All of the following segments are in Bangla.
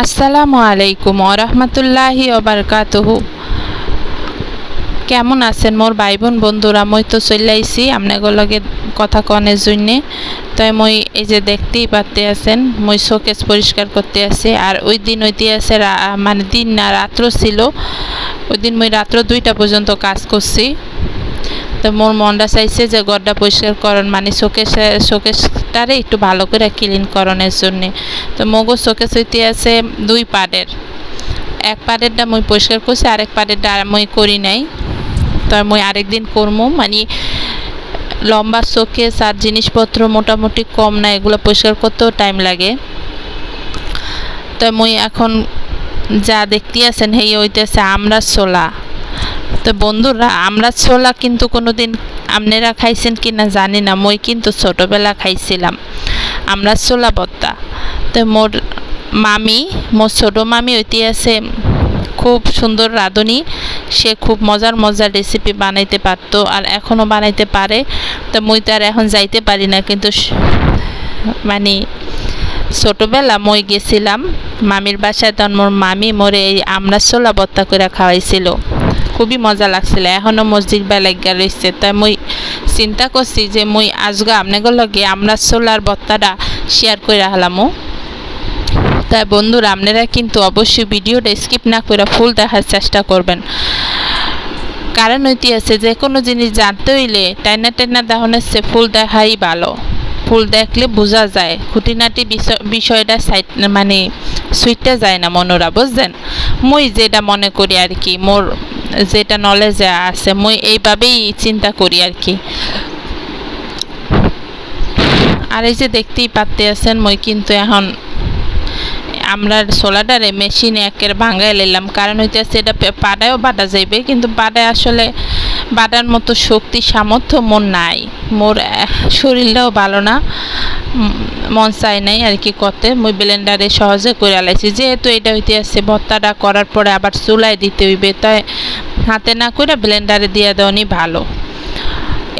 আসসালামু আলাইকুম ওয়া রাহমাতুল্লাহি ওয়া বারাকাতুহু। কেমন আছেন মোর ভাই বোন বন্ধুরা? মই তো চলে আইছি আপনাদের লগে কথা কনের জন্য। তাই মই এই যে দেখতেই পাতে আছেন মই শোকেস পরিষ্কার করতে আছে। আর ওই দিন হইতে আছে মানে দিন না রাত্র ছিল। ওই দিন মই রাত্র 2টা পর্যন্ত কাজ করছি। তো মোর মনটা চাইছে যে ঘরটা পরিষ্কার করন, মানে শোকেসটারে একটু ভালো করে ক্লিন করনের জন্য। তো মগো শোকেস হইতে আছে 2 পার্টের। এক পার্টেরটা মই পরিষ্কার করছি, আরেক পার্টেরটা মই করি নাই। তো মই আরেকদিন করবো, মানে লম্বা শোকেস আর জিনিসপত্র মোটামুটি কম না, এগুলো পরিষ্কার করতেও টাইম লাগে। তো মই এখন যা দেখতে আছেন হেই হইতেছে আমরা ছোলা। তো বন্ধুরা, আমরা ছোলা কিন্তু কোনোদিন আপনারা খাইছেন কি না জানি না, মই কিন্তু ছোটোবেলা খাইছিলাম আমরা ছোলা ভর্তা। তো মোর ছোটো মামি হইতে আছে খুব সুন্দর রাঁধুনি। সে খুব মজার রেসিপি বানাইতে পারতো আর এখনও বানাইতে পারে। তো মই তো আর এখন যাইতে পারি না, কিন্তু মানে ছোটোবেলা মই গেছিলাম মামির বাসায়, তখন মোর মামি মোরে এই আমরা ছোলা ভর্তা করে খাওয়াইছিল, খুবই মজা লাগছিল। এখনও মসজিদ বেলাগা রয়েছে। তাই মই চিন্তা করছি যে মই আজকে আপনাদের লগে আমরা ছোলার ভর্তাটা শেয়ার করে রাখলামও। তাই বন্ধুরা, আপনারা কিন্তু অবশ্যই ভিডিওটা স্কিপ না করে ফুল দেখার চেষ্টা করবেন। কারণ হইতে আছে যে কোনো জিনিস জানতে হইলে টাইনা দেখানোর চেয়ে ফুল দেখাই ভালো। ফুল দেখলে বোঝা যায়, খুঁটিনাটি বিষয়টা মানে সুইটটা যায় না মনোরা, বুঝলেন? মই যেটা মনে করি আর কি, মোর যেটা নলেজে আছে মই এইভাবেই চিন্তা করি আর কি। আর এই যে দেখতেই পাতে আছেন মই কিন্তু এখন আমরা ছোলাটারে মেশিনে একের ভাঙাই নিলাম। কারণ হইতেছে এটা পাটায়ও বাটা যাইবে, কিন্তু পাটায় আসলে বাটার মতো শক্তি সামর্থ্য মোর নাই, মোর শরীরটাও ভালো না, মন চাই নাই আর কি করতে। মই ব্লেন্ডারে সহজে করে আলাইছি, যেহেতু এটা হইতে আছে ভর্তাটা করার পরে আবার চুলায় দিতে হইবে, তাই হাতে না করে ব্লেন্ডারে দিয়ে দেওয়ানি ভালো।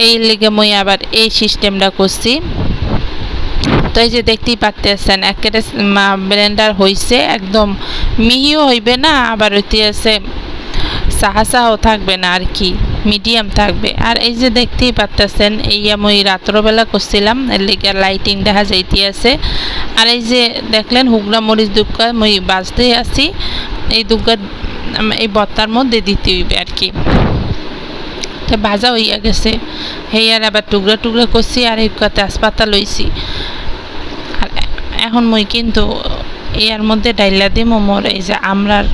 এই লেগে মই আবার এই সিস্টেমটা করছি। তো এই যে দেখতেই পাচ্ছেন একেবারে ব্লেন্ডার হয়েছে, একদম মিহিও হইবে না, আবার হইতে আছে সাহাও থাকবে না আর কি, মিডিয়াম থাকবে। আর এই যে দেখতেই পাচ্ছেন এই আমি রাত্রবেলা করছিলাম, এর লেগে লাইটিং দেখা যাইতে আছে। আর এই যে দেখলেন হুগরা মরিচ দুগ্গা মই বাজতে আছি, এই দুগ্গা এই ভর্তার মধ্যে দিতে হইবে আর কি। তো ভাজা হইয়া গেছে, হেয়ার আবার টুকরা টুকরা করছি আর এই তেজপাতা লইছি। আর এখন মই কিন্তু এর মধ্যে ডাইলা দিই মোর এই যে আমরার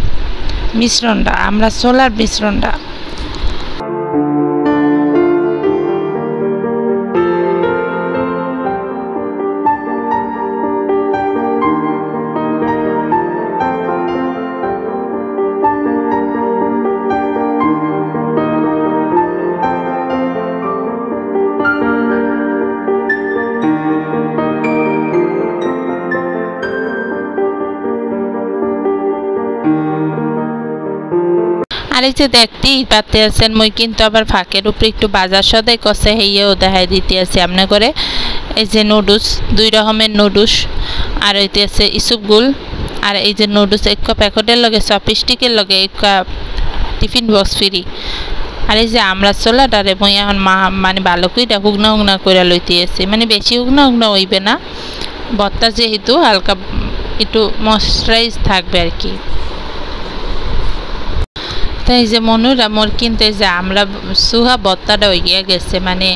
মিশ্রণটা, আমরা ছোলার মিশ্রণটা। আর এই যে দেখতেই পাতে আছেন মই কিন্তু আবার ফাঁকের উপরে একটু বাজার সদাই কষে হেয়েও দেখাই দিতে আছে আপনার করে। এই যে নুডলস, 2 রকমের নুডলস, আর হইতে আছে ইসুপগুল। আর এই যে নুডলস এক প্যাকেটের লগে চপস্টিকের লগে এক টিফিন বক্স ফ্রি। আর এই যে আমরা ছোলাটারে মই এখন মানে ভালো করে হুগনা করে লইতে আছে, মানে বেশি হুগনা হইবে না, ভর্তা যেহেতু হালকা একটু ময়শ্চারাইজ থাকবে আর কি। তাই যে মনুরা মোর কিন্তু এই যে আমরা সুহা ভর্তাটা হইয়া গেছে, মানে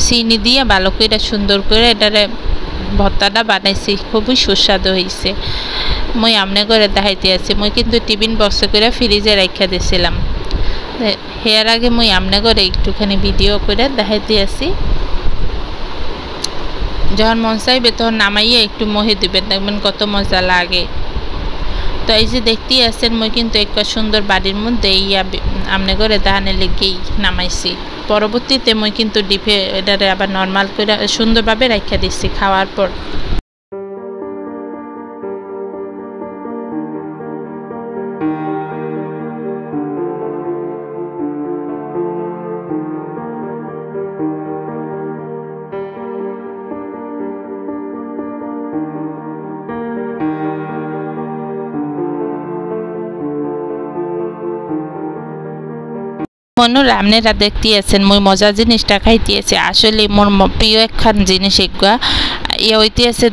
চিনি দিয়ে ভালো করে সুন্দর করে এটারে ভর্তাটা বানাইছি, খুবই সুস্বাদু হয়েছে। মই আমনে করে দেখাইতে আছি, মই কিন্তু টিফিন বক্সে করে ফ্রিজে রাখা দিয়েছিলাম। হেয়ার আগে মই আমনে করে একটুখানি ভিডিও করে দেখাইতে আছি, যখন মন চাইবে তখন নামাইয়া একটু মহে দিবেন, দেখবেন কত মজা লাগে। তো এই যে দেখতেই আছেন মই কিন্তু একটা সুন্দর বাড়ির মধ্যে ইয়া আমনে করে দাহানে লেগেই নামাইছি। পরবর্তীতে মই কিন্তু ডিপে এটারে আবার নর্মাল করে সুন্দরভাবে রাখা দিচ্ছি খাওয়ার পর। বন্ধুরা আপনারা দেখতে আছেন মই মজার জিনিসটা খাইতেছি আসলে মোর প্রিয় একখান জিনিস এগুলা ওইতে আছে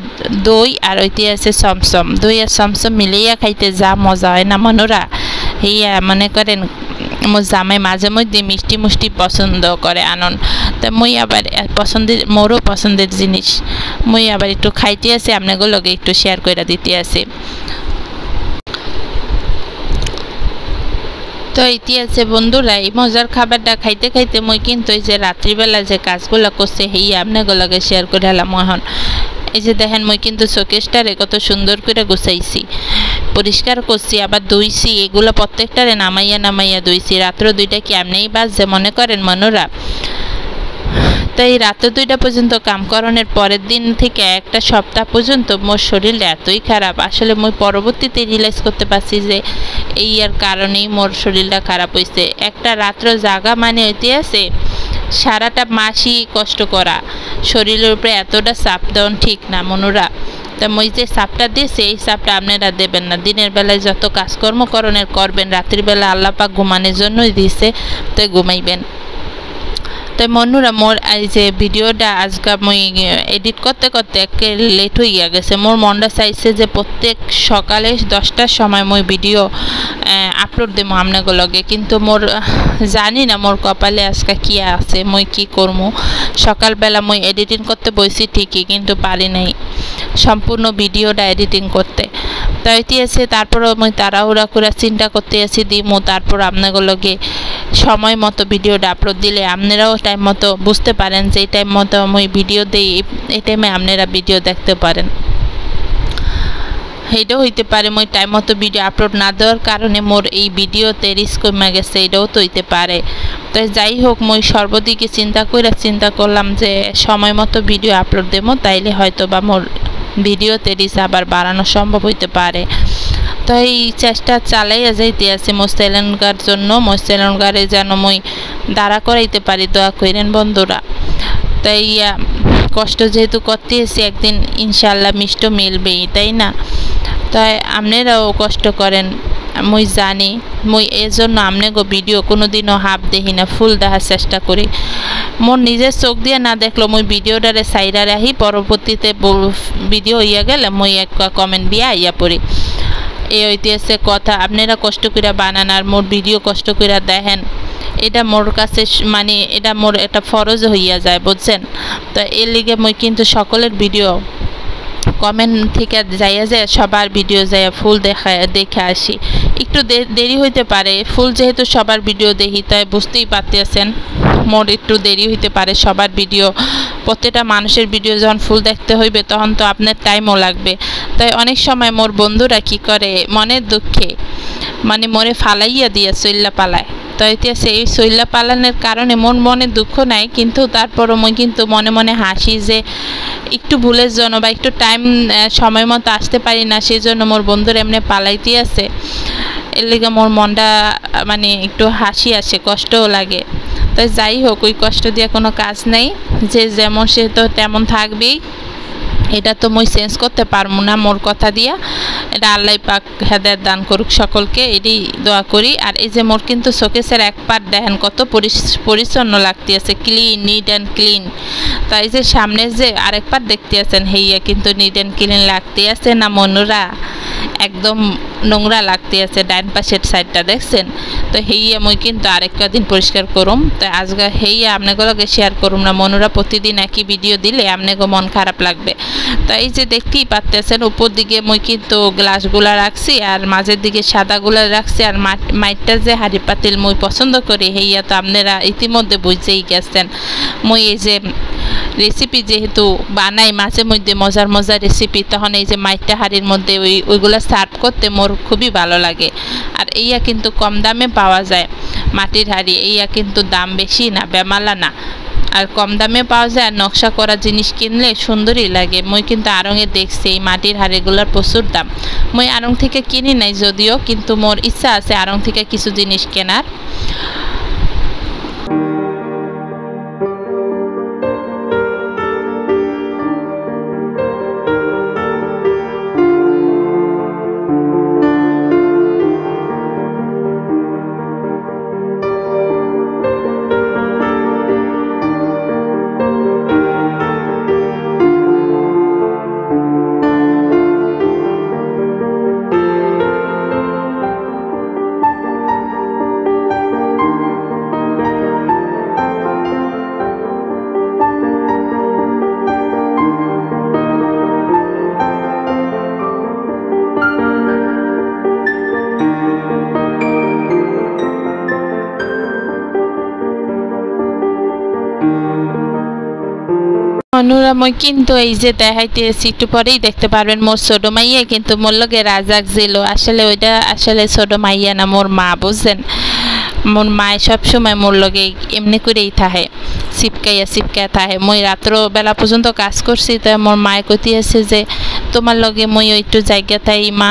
দই আর ওইতে আছে সমসম দই আর সমসম মিলিয়ে খাইতে যা মজা হয় না মনুরা হইয়া মনে করেন মোর জামাই মাঝে মধ্যে মিষ্টি মুষ্টি পছন্দ করে আনন তা মই আবার পছন্দের মোরও পছন্দের জিনিস মই আবার একটু খাইতে আছে আপনাগুলোকে একটু শেয়ার করে দিতে আছে। তো ইতিহাসে বন্ধুরা এই মজার খাবারটা খাইতে খাইতে মই কিন্তু এই যে রাত্রিবেলা যে কাজগুলো করছে হেই আপনাগুলোকে শেয়ার করে হলাম এখন এই যে দেখেন মই কিন্তু শোকেসটারে কত সুন্দর করে গুছাইছি পরিষ্কার করছি আবার ধুইছি এগুলো প্রত্যেকটারে নামাইয়া নামাইয়া ধুইছি রাত্র 2টা কি এমনিই বাজছে মনে করেন মনুরা। তাই রাত 2টা পর্যন্ত কাম করানোর পরের দিন থেকে একটা সপ্তাহ পর্যন্ত মোর শরীরটা এতই খারাপ আসলে মই পরবর্তীতে রিয়েলাইজ করতে পারছি যে এই আর কারণেই মোর শরীরটা খারাপ হয়েছে একটা রাত্র জাগা মানে হইতে আছে সারাটা মাসই কষ্ট করা শরীরের উপরে এতটা চাপ দেওয়া ঠিক না মনুরা। তা মই যে চাপটা দিয়েছে এই চাপটা আপনারা দেবেন না দিনের বেলায় যত কাজকর্ম করবেন রাত্রিবেলা আল্লাহ পাক ঘুমানোর জন্যই দিয়েছে তাই ঘুমাইবেন। তাই মনুরা মোর এই যে ভিডিওটা আজকে মই এডিট করতে করতে একে লেট হইয়া গেছে মোর মনটা চাইছে যে প্রত্যেক সকালে 10টার সময় মই ভিডিও আপলোড দেবো আপনাগুলোকে কিন্তু মোর জানি না মোর কপালে আজকে কি আছে মই কি করবো সকালবেলা মই এডিটিং করতে বসি ঠিকই কিন্তু পারি নাই সম্পূর্ণ ভিডিওটা এডিটিং করতে তাই আছে তারপরও মই তাড়াহুড়া করে চিন্তা করতে আছি দিমু তারপর আপনাগুলোকে সময় মতো ভিডিওটা আপলোড দিলে আপনারাও টাইম মতো বুঝতে পারেন যে এই টাইম মতো মই ভিডিও দিই এই টাইমে আপনারা ভিডিও দেখতে পারেন এটাও হইতে পারে মই টাইম মতো ভিডিও আপলোড না দেওয়ার কারণে মোর এই ভিডিওতে রিস্ক কমে গেছে এটাও তো হইতে পারে। তাই যাই হোক মই সর্বদিকে চিন্তা করলাম যে সময় মতো ভিডিও আপলোড দেবো তাইলে হয়তো বা মোর ভিডিওতে রিস্ক আবার বাড়ানো সম্ভব হইতে পারে। তো এই চেষ্টা চালাইয়া যাইতে আছে মোস্তেলনগার জন্য মোস্তেলনগারে যেন মই দাঁড়া করাইতে পারি দোয়া করেন বন্ধুরা। তাই কষ্ট যেহেতু করতে এসে একদিন ইনশাল্লাহ মিষ্ট মিলবেই তাই না। তাই আপনারাও কষ্ট করেন মই জানি মই এজন্য আপনাকে ভিডিও কোনোদিনও হাফ দেখি না ফুল দেখার চেষ্টা করি মোর নিজের চোখ দিয়ে না দেখলো মই ভিডিওটারে সাইডা রাখি পরবর্তীতে ভিডিও হইয়া গেলে মই এক কমেন্ট দিয়ে আইয়া পড়ি এই ঐতিহাসিক কথা আপনারা কষ্ট করে বানান আর মোর ভিডিও কষ্ট করে দেখেন এটা মোর কাছে মানে এটা মোর একটা ফরজ হইয়া যায় বুঝছেন। তো এর লিগে মই কিন্তু সকলের ভিডিও কমেন্ট থেকে যাইয়া যায় সবার ভিডিও যাইয়া ফুল দেখে আসি একটু দেরি হইতে পারে ফুল যেহেতু সবার ভিডিও দেখি তাই বুঝতেই পারতেছেন মোর একটু দেরি হইতে পারে সবার ভিডিও প্রত্যেকটা মানুষের ভিডিও যখন ফুল দেখতে হইবে তখন তো আপনার টাইমও লাগবে। তাই অনেক সময় মোর বন্ধুরা কি করে মনের দুঃখে মানে মোরে ফালাইয়া দিয়ে চইল্লা পালায় তো ইতিহাসে এই চইল্লা পালানোর কারণে মোর মনে দুঃখ নাই কিন্তু তারপরও মই কিন্তু মনে মনে হাসি যে একটু ভুলের জন্য বা একটু টাইম সময় মতো আসতে পারি না সেই জন্য মোর বন্ধুরা এমনি পালাইতে আছে এর লিগে মোর মনটা মানে একটু হাসি আসে কষ্টও লাগে। তাই যাই হোক ওই কষ্ট দিয়ে কোনো কাজ নেই যে যেমন সে তো তেমন থাকবেই এটা তো মই চেঞ্জ করতে পারবো না মোর কথা দিয়া এটা আল্লাহ পাক হেদায়েত দান করুক সকলকে এটাই দোয়া করি। আর এই যে মোর কিন্তু শোকেসের এক পার্ট দেখেন কত পরিচ্ছন্ন লাগতে আছে ক্লিন নিট অ্যান্ড ক্লিন। তাই যে সামনে যে আরেক পার্ট দেখতে আছেন হেইয়া কিন্তু নিট অ্যান্ড ক্লিন লাগতে আছে না মনুরা একদম নোংরা লাগতে আছে ডাইন পাশের সাইডটা দেখছেন। তো হেইয়া মই কিন্তু আরেক কদিন পরিষ্কার করুম তো আজকে হেইয়া আপনাগুলোকে শেয়ার করুম না মনুরা প্রতিদিন একই ভিডিও দিলে আপনাকে মন খারাপ লাগবে। তো এই যে দেখতেই পাচ্ছেন উপর দিকে মই কিন্তু গ্লাসগুলা রাখছি আর মাঝের দিকে সাদাগুলা রাখছি আর মাইটটা যে হাঁড়ি পাতিল মই পছন্দ করি হেইয়া তো আপনারা ইতিমধ্যে বুঝতেই গেছেন। মই এই যে রেসিপি যেহেতু বানাই মাঝে মধ্যে মজার মজার রেসিপি তখন এই যে মাইটটা হাঁড়ির মধ্যে ওইগুলো সার্ভ করতে মোর খুবই ভালো লাগে। আর এইয়া কিন্তু কম দামে পাওয়া যায় মাটির হাঁড়ি এইয়া কিন্তু দাম বেশি না বেমালা না আর কম দামে পাওয়া যায় আর নকশা করা জিনিস কিনলে সুন্দরই লাগে। মই কিন্তু আড়ংয়ে দেখছি এই মাটির হাঁড়িগুলোর প্রচুর দাম মই আড়ং থেকে কিনি নাই যদিও কিন্তু মোর ইচ্ছা আছে আড়ং থেকে কিছু জিনিস কেনার। বন্ধুরা মই কিন্তু এই যে দেখাইতেছি একটু পরেই দেখতে পারবেন মোর ছোট মাইয়া কিন্তু মোর লগে রাজাক ছিল আসলে ওইটা আসলে ছোট মাইয়া না মোর মা বুঝছেন মোর মায় সবসময় মোর লগে এমনি করেই থাকে চিপকাইয়া থাকে মই রাত্র বেলা পর্যন্ত কাজ করছি তো মোর মায় কইতে আছে যে তোমার লগে মই একটু জায়গা তাই মা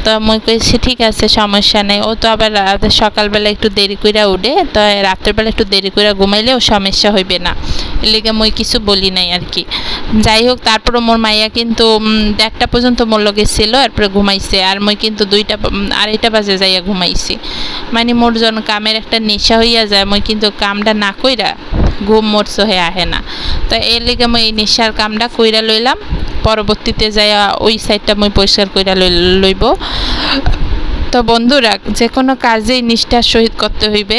তো মই কইছি ঠিক আছে সমস্যা নেই ও তো আবার সকালবেলা একটু দেরি কইরা উঠে তো রাত্রেবেলা একটু দেরি কইরা ঘুমাইলেও সমস্যা হইবে না এর লেগে মই কিছু বলি নাই আর কি যাই হোক তারপর মোর মাইয়া কিন্তু 1টা পর্যন্ত মোর লগে ছিল এরপরে ঘুমাইছে আর মই কিন্তু 2টা 2:30 বাজে যাইয়া ঘুমাইছি মানে মোর জন কামের একটা নেশা হইয়া যায় মই কিন্তু কামটা না কইরা ঘুম মোর সহে আহে না তো এর লেগে মই এই নেশার কামটা কইরা লইলাম পরবর্তীতে যাইয়া ওই সাইডটা মই পরিষ্কার কইরা লইব তো বন্ধুরা যে কোনো কাজেই নিষ্ঠার সহিত করতে হইবে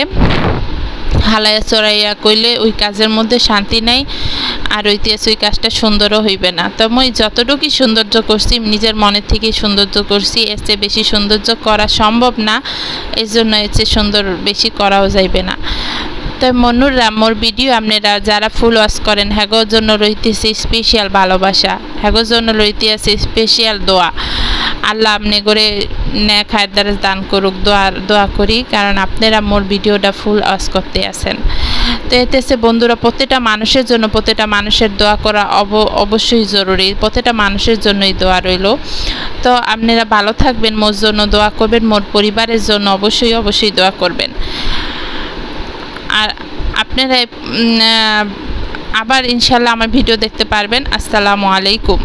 হালাইয়া চড়াইয়া কইলে ওই কাজের মধ্যে শান্তি নাই আর ওইতেছে ওই কাজটা সুন্দরও হইবে না তো মই যতটুকু সৌন্দর্য করছি নিজের মনের থেকেই সৌন্দর্য করছি এর চেয়ে বেশি সৌন্দর্য করা সম্ভব না এই জন্য এর চেয়ে সুন্দর বেশি করাও যাইবে না তো মনুররা মোর ভিডিও আপনারা যারা ফুল ওয়াশ করেন হ্যাগোর জন্য রইতেছে স্পেশাল ভালোবাসা হ্যাগোর জন্য রইতেছে স্পেশাল দোয়া আল্লাহ আপনি করে নেক হায়াত দান করুক দোয়া করি কারণ আপনারা মোর ভিডিওটা ফুল ওয়াশ করতে আছেন তো এতেছে বন্ধুরা প্রত্যেকটা মানুষের জন্য প্রত্যেকটা মানুষের দোয়া করা অবশ্যই জরুরি প্রত্যেকটা মানুষের জন্যই দোয়া রইল তো আপনারা ভালো থাকবেন মোর জন্য দোয়া করবেন মোর পরিবারের জন্য অবশ্যই দোয়া করবেন আর আপনারা আবার ইনশাআল্লাহ আমার ভিডিও দেখতে পারবেন আসসালামু আলাইকুম।